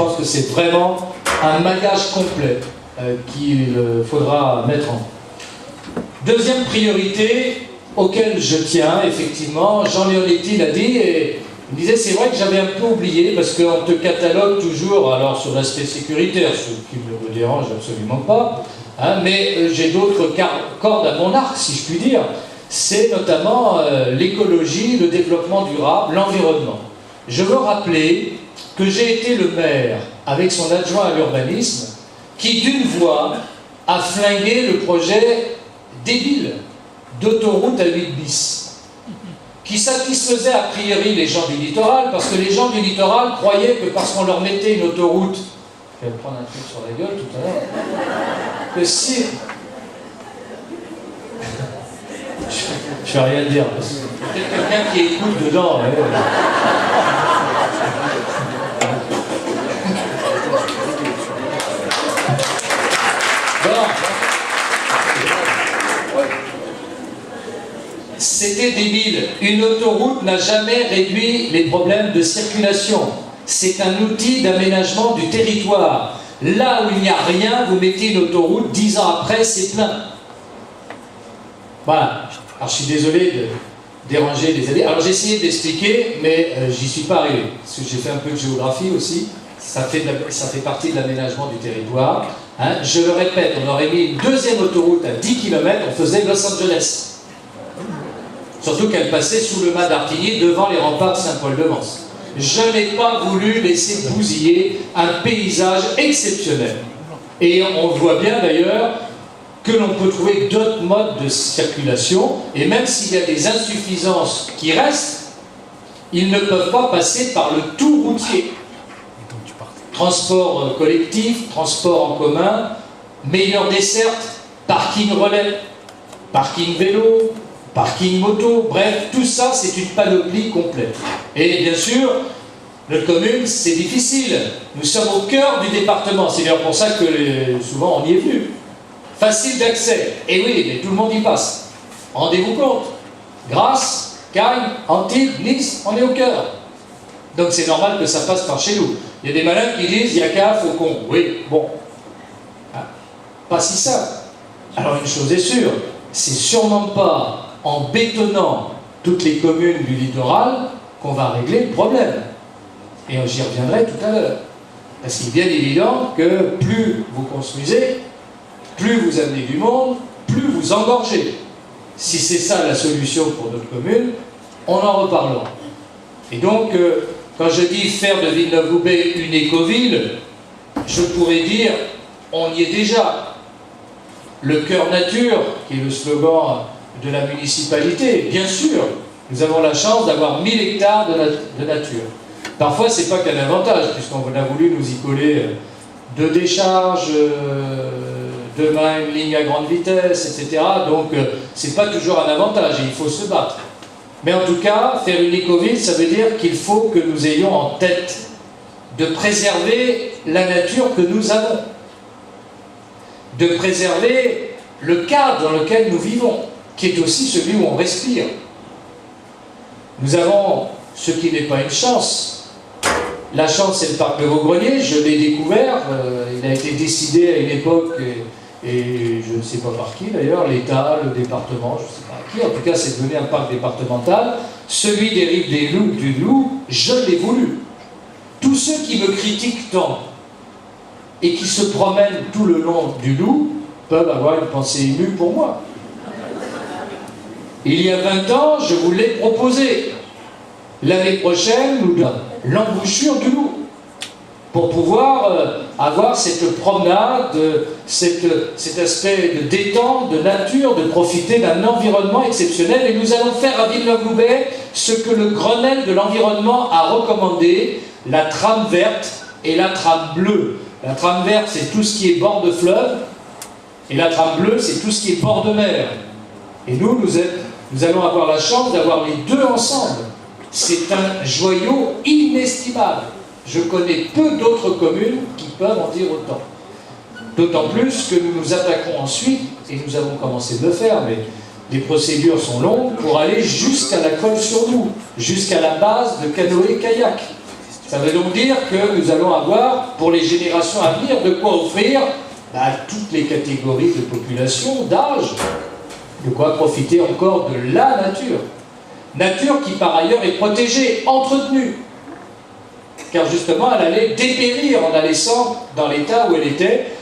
Je pense que c'est vraiment un maillage complet qu'il faudra mettre en. Deuxième priorité auquel je tiens, effectivement, Jean Leonetti l'a dit, et il me disait c'est vrai que j'avais un peu oublié, parce qu'on te catalogue toujours, alors sur l'aspect sécuritaire, ce qui ne me dérange absolument pas, hein, mais j'ai d'autres cordes à mon arc, si je puis dire, c'est notamment l'écologie, le développement durable, l'environnement. Je veux rappeler que j'ai été le maire, avec son adjoint à l'urbanisme, qui d'une voix a flingué le projet débile d'autoroute à 8 bis, qui satisfaisait a priori les gens du littoral, parce que les gens du littoral croyaient que parce qu'on leur mettait une autoroute, je vais prendre un truc sur la gueule tout à l'heure, que si... je vais rien dire, parce que peut-être quelqu'un qui écoute dedans. C'était débile. Une autoroute n'a jamais réduit les problèmes de circulation. C'est un outil d'aménagement du territoire. Là où il n'y a rien, vous mettez une autoroute, 10 ans après, c'est plein. Voilà. Alors je suis désolé de déranger les amis. Alors j'ai essayé d'expliquer, mais j'y suis pas arrivé. Parce que j'ai fait un peu de géographie aussi. Ça fait partie de l'aménagement du territoire. Hein. Je le répète, on aurait mis une deuxième autoroute à 10 km, on faisait Los Angeles. Surtout qu'elle passait sous le mât d'Artigny devant les remparts de Saint-Paul-de-Vence. Je n'ai pas voulu laisser bousiller un paysage exceptionnel. Et on voit bien d'ailleurs que l'on peut trouver d'autres modes de circulation, et même s'il y a des insuffisances qui restent, ils ne peuvent pas passer par le tout routier. Transport collectif, transport en commun, meilleure desserte, parking relais, parking vélo, parking moto, bref, tout ça c'est une panoplie complète. Et bien sûr, notre commune, c'est difficile. Nous sommes au cœur du département, c'est d'ailleurs pour ça que souvent on y est venu. Facile d'accès, et oui, mais tout le monde y passe. Rendez-vous compte, Grasse, Cagnes, Antibes, Nice, on est au cœur. Donc c'est normal que ça passe par chez nous. Il y a des malins qui disent, il y a qu'à Faucon. Oui, bon. Hein? Pas si simple. Alors une chose est sûre, c'est sûrement pas en bétonnant toutes les communes du littoral qu'on va régler le problème. Et j'y reviendrai tout à l'heure. Parce qu'il est bien évident que plus vous construisez, plus vous amenez du monde, plus vous engorgez. Si c'est ça la solution pour notre commune, on en reparlera. Et donc, quand je dis faire de Villeneuve-Loubet une écoville, je pourrais dire, on y est déjà. Le cœur nature, qui est le slogan de la municipalité, bien sûr, nous avons la chance d'avoir 1000 hectares de nature. Parfois, ce n'est pas qu'un avantage, puisqu'on a voulu nous y coller 2 décharges, demain une ligne à grande vitesse, etc. Donc, ce n'est pas toujours un avantage et il faut se battre. Mais en tout cas, faire une écoville, ça veut dire qu'il faut que nous ayons en tête de préserver la nature que nous avons, de préserver le cadre dans lequel nous vivons, qui est aussi celui où on respire. Nous avons ce qui n'est pas une chance. La chance, c'est le parc de Vaugrennier, je l'ai découvert, il a été décidé à une époque, et je ne sais pas par qui d'ailleurs, l'État, le département, je ne sais pas qui, en tout cas c'est devenu un parc départemental. Celui des rives du Loup, je l'ai voulu. Tous ceux qui me critiquent tant et qui se promènent tout le long du Loup peuvent avoir une pensée émue pour moi. Il y a 20 ans, je vous l'ai proposé. L'année prochaine, nous avons l'embouchure du Loup pour pouvoir avoir cette promenade, cet aspect de détente, de nature, de profiter d'un environnement exceptionnel. Et nous allons faire à Villeneuve-Loubet ce que le Grenelle de l'environnement a recommandé, la trame verte et la trame bleue. La trame verte, c'est tout ce qui est bord de fleuve, et la trame bleue, c'est tout ce qui est bord de mer. Et nous allons avoir la chance d'avoir les deux ensemble. C'est un joyau inestimable. Je connais peu d'autres communes qui peuvent en dire autant. D'autant plus que nous nous attaquons ensuite, et nous avons commencé de le faire, mais les procédures sont longues, pour aller jusqu'à la Colle-sur-Doubs, jusqu'à la base de canoë-kayak. Ça veut donc dire que nous allons avoir, pour les générations à venir, de quoi offrir à toutes les catégories de population, d'âge, de quoi profiter encore de la nature. Nature qui, par ailleurs, est protégée, entretenue. Car justement, elle allait dépérir en la laissant dans l'état où elle était,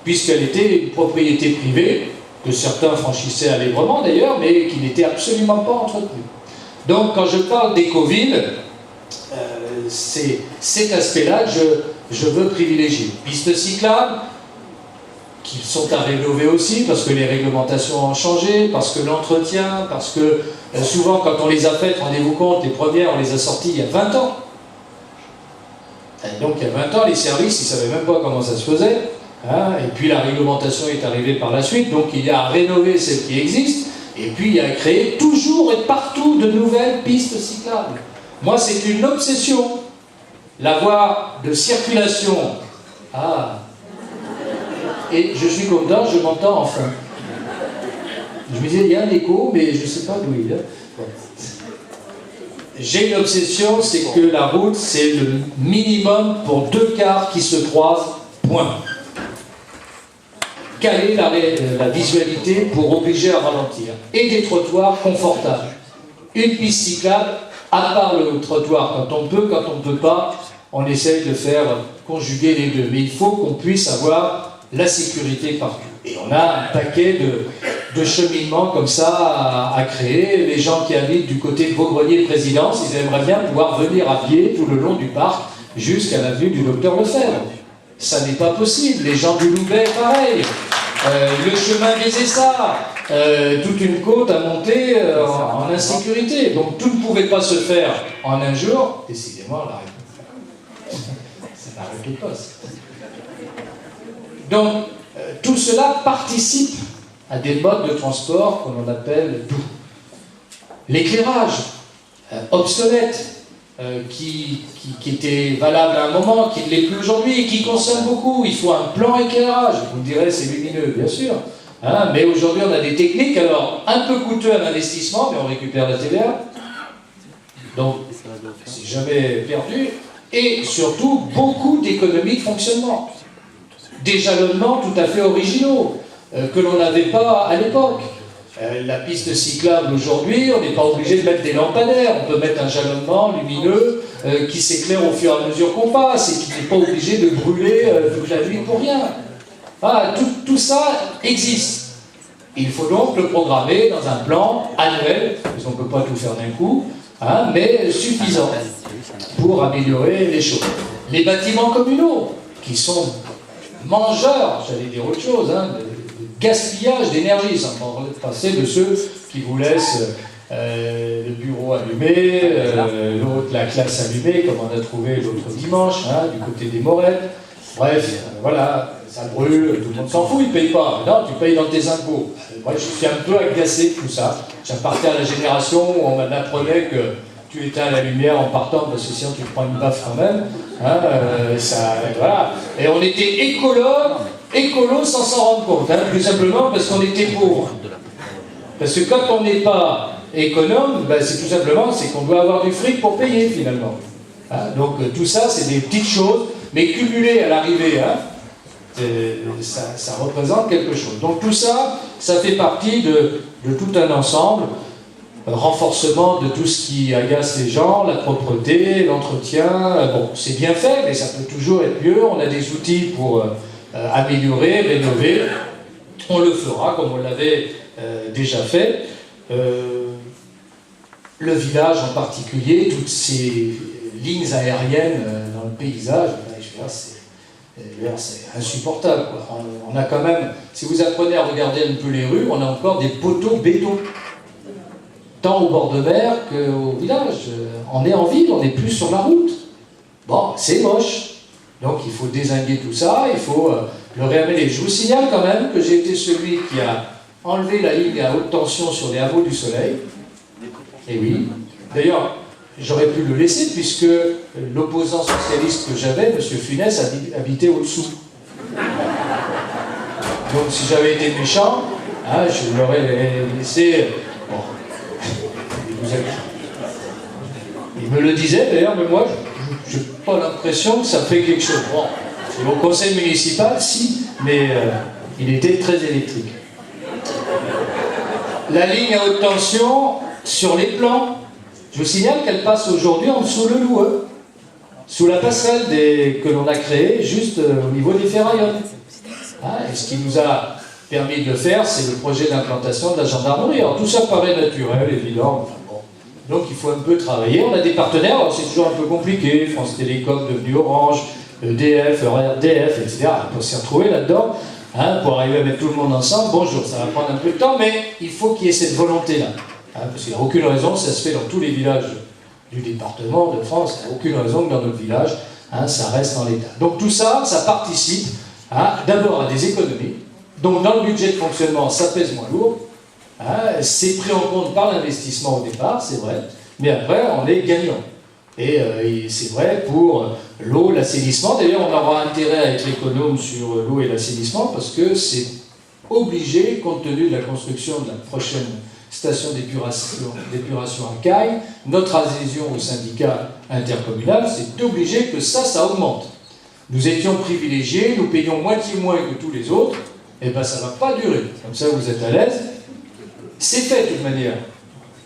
puisqu'elle était une propriété privée, que certains franchissaient allègrement d'ailleurs, mais qui n'était absolument pas entretenue. Donc, quand je parle d'écoville, c'est cet aspect-là que je veux privilégier. Pistes cyclables, qui sont à rénover aussi, parce que les réglementations ont changé, parce que l'entretien, parce que souvent, quand on les a faites, rendez-vous compte, les premières, on les a sorties il y a 20 ans. Et donc, il y a 20 ans, les services, ils ne savaient même pas comment ça se faisait. Hein, et puis, la réglementation est arrivée par la suite, donc il y a à rénover celles qui existent, et puis il y a à créer toujours et partout de nouvelles pistes cyclables. Moi, c'est une obsession. La voie de circulation. Ah. Et je suis content, je m'entends enfin. Je me disais, il y a un écho, mais je ne sais pas d'où il est. Ouais. J'ai une obsession, c'est que la route, c'est le minimum pour 2 cars qui se croisent, point. Caler la visualité pour obliger à ralentir. Et des trottoirs confortables. Une piste cyclable, à part le trottoir quand on peut, quand on ne peut pas, on essaye de faire conjuguer les deux. Mais il faut qu'on puisse avoir la sécurité partout. Et on a un paquet de cheminements comme ça à créer. Les gens qui habitent du côté de Beaugrenier-Présidence, ils aimeraient bien pouvoir venir à pied tout le long du parc jusqu'à l'avenue du Docteur Lefebvre. Ça n'est pas possible. Les gens du Loubet, pareil. Le chemin des Essarts, toute une côte à monter en insécurité. Donc tout ne pouvait pas se faire en un jour. Décidément, ça n'arrête pas. Donc tout cela participe à des modes de transport que l'on appelle doux. L'éclairage, obsolète, qui était valable à un moment, qui ne l'est plus aujourd'hui, et qui consomme beaucoup. Il faut un plan éclairage. Vous me direz, c'est lumineux, bien sûr. Hein, mais aujourd'hui, on a des techniques, alors un peu coûteux à l'investissement, mais on récupère la TVA. Donc, c'est jamais perdu. Et surtout, beaucoup d'économies de fonctionnement. Des jalonnements tout à fait originaux, que l'on n'avait pas à l'époque. La piste cyclable aujourd'hui, on n'est pas obligé de mettre des lampadaires, on peut mettre un jalonnement lumineux qui s'éclaire au fur et à mesure qu'on passe et qui n'est pas obligé de brûler toute la nuit pour rien. Ah, tout ça existe. Il faut donc le programmer dans un plan annuel, parce qu'on ne peut pas tout faire d'un coup, hein, mais suffisant pour améliorer les choses. Les bâtiments communaux, qui sont mangeurs, j'allais dire autre chose, hein, gaspillage d'énergie, sans passer de ceux qui vous laissent le bureau allumé, l'autre la classe allumée, comme on a trouvé l'autre dimanche, hein, du côté des Morettes. Bref, voilà, ça brûle, tout le monde s'en fout, il ne paye pas. Non, tu payes dans tes impôts. Moi, je suis un peu agacé de tout ça. J'appartiens à la génération où on m'apprenait que tu éteins la lumière en partant, parce que sinon tu te prends une baffe quand même. Hein, voilà. Et on était écolo sans s'en rendre compte, hein, plus simplement parce qu'on était pauvres. Parce que quand on n'est pas économe, ben c'est tout simplement c'est qu'on doit avoir du fric pour payer finalement. Hein, donc tout ça, c'est des petites choses, mais cumulées à l'arrivée, hein, ça représente quelque chose. Donc tout ça, ça fait partie de tout un ensemble. Renforcement de tout ce qui agace les gens, la propreté, l'entretien. Bon, c'est bien fait, mais ça peut toujours être mieux. On a des outils pour améliorer, rénover. On le fera comme on l'avait déjà fait. Le village en particulier, toutes ces lignes aériennes dans le paysage, c'est insupportable, quoi. On a quand même, si vous apprenez à regarder un peu les rues, on a encore des poteaux béton. Tant au bord de mer qu'au village. On est en ville, on n'est plus sur la route. Bon, c'est moche. Donc il faut dézinguer tout ça, il faut le réaménager. Je vous signale quand même que j'ai été celui qui a enlevé la ligne à haute tension sur les hameaux du Soleil. Et oui. D'ailleurs, j'aurais pu le laisser puisque l'opposant socialiste que j'avais, M. Funès, habitait au-dessous. Donc si j'avais été méchant, hein, je l'aurais laissé... Bon. Il me le disait d'ailleurs, mais moi, j'ai pas l'impression que ça fait quelque chose. Bon, et au conseil municipal, si, mais il était très électrique. La ligne à haute tension, sur les plans, je vous signale qu'elle passe aujourd'hui en dessous le Loueux, sous la passerelle que l'on a créée, juste au niveau des ferraillottes. Et ce qui nous a permis de le faire, c'est le projet d'implantation de la gendarmerie. Alors tout ça paraît naturel, évident. Enfin, bon. Donc il faut un peu travailler. On a des partenaires, alors c'est toujours un peu compliqué. France Télécom devenu Orange, EDF, RDF, etc. On peut s'y retrouver là-dedans, pour arriver à mettre tout le monde ensemble. Bonjour, ça va prendre un peu de temps, mais il faut qu'il y ait cette volonté-là. Parce qu'il n'y a aucune raison, ça se fait dans tous les villages du département de France, il n'y a aucune raison que dans notre village, ça reste en l'état. Donc tout ça, ça participe d'abord à des économies. Donc dans le budget de fonctionnement, ça pèse moins lourd. C'est pris en compte par l'investissement au départ, c'est vrai. Mais après, on est gagnant. Et c'est vrai pour l'eau, l'assainissement. D'ailleurs, on aura intérêt à être économe sur l'eau et l'assainissement parce que c'est obligé, compte tenu de la construction de la prochaine station d'épuration à Caille, notre adhésion au syndicat intercommunal, c'est obligé que ça augmente. Nous étions privilégiés, nous payons moitié moins que tous les autres, et bien ça ne va pas durer. Comme ça, vous êtes à l'aise. C'est fait de toute manière.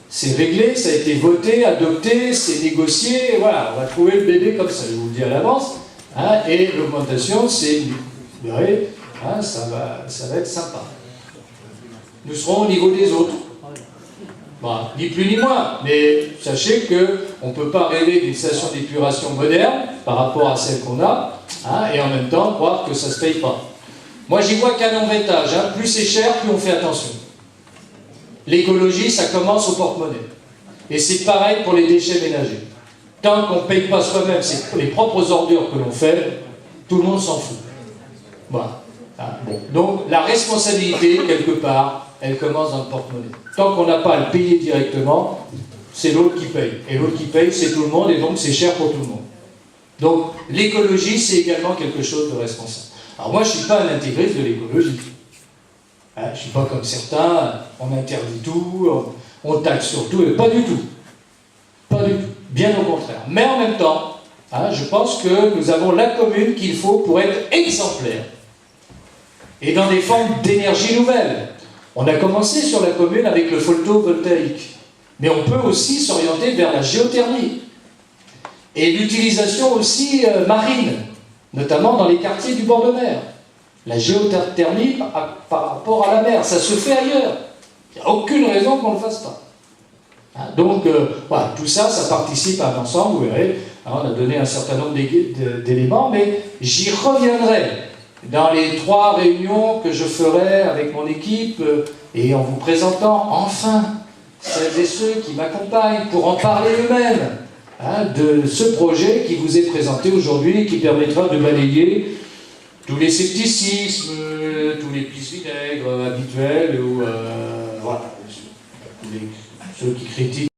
C'est réglé, ça a été voté, adopté, c'est négocié, et voilà, on va trouver le bébé comme ça, je vous le dis à l'avance. Et l'augmentation, c'est, vous verrez, ça va être sympa. Nous serons au niveau des autres. Voilà, ni plus ni moins, mais sachez qu'on ne peut pas rêver d'une station d'épuration moderne par rapport à celle qu'on a, et en même temps croire que ça ne se paye pas. Moi, j'y vois qu'un embêtage. Plus c'est cher, plus on fait attention. L'écologie, ça commence au porte-monnaie. Et c'est pareil pour les déchets ménagers. Tant qu'on ne paye pas soi-même, c'est les propres ordures que l'on fait, tout le monde s'en fout. Voilà. Bon. Donc, la responsabilité, quelque part, elle commence dans le porte-monnaie. Tant qu'on n'a pas à le payer directement, c'est l'autre qui paye. Et l'autre qui paye, c'est tout le monde, et donc c'est cher pour tout le monde. Donc, l'écologie, c'est également quelque chose de responsable. Alors moi, je ne suis pas un intégriste de l'écologie. Je ne suis pas comme certains, on interdit tout, on taxe sur tout, et pas du tout. Pas du tout. Bien au contraire. Mais en même temps, je pense que nous avons la commune qu'il faut pour être exemplaire. Et dans des formes d'énergie nouvelle. On a commencé sur la commune avec le photovoltaïque. Mais on peut aussi s'orienter vers la géothermie. Et l'utilisation aussi marine, notamment dans les quartiers du bord de mer. La géothermie par rapport à la mer, ça se fait ailleurs. Il n'y a aucune raison qu'on ne le fasse pas. Donc, voilà, tout ça, ça participe à un ensemble, vous verrez. On a donné un certain nombre d'éléments, mais j'y reviendrai dans les 3 réunions que je ferai avec mon équipe et en vous présentant enfin celles et ceux qui m'accompagnent pour en parler eux-mêmes de ce projet qui vous est présenté aujourd'hui et qui permettra de balayer tous les scepticismes, tous les plis-vinaigres habituels, ou voilà, ceux qui critiquent.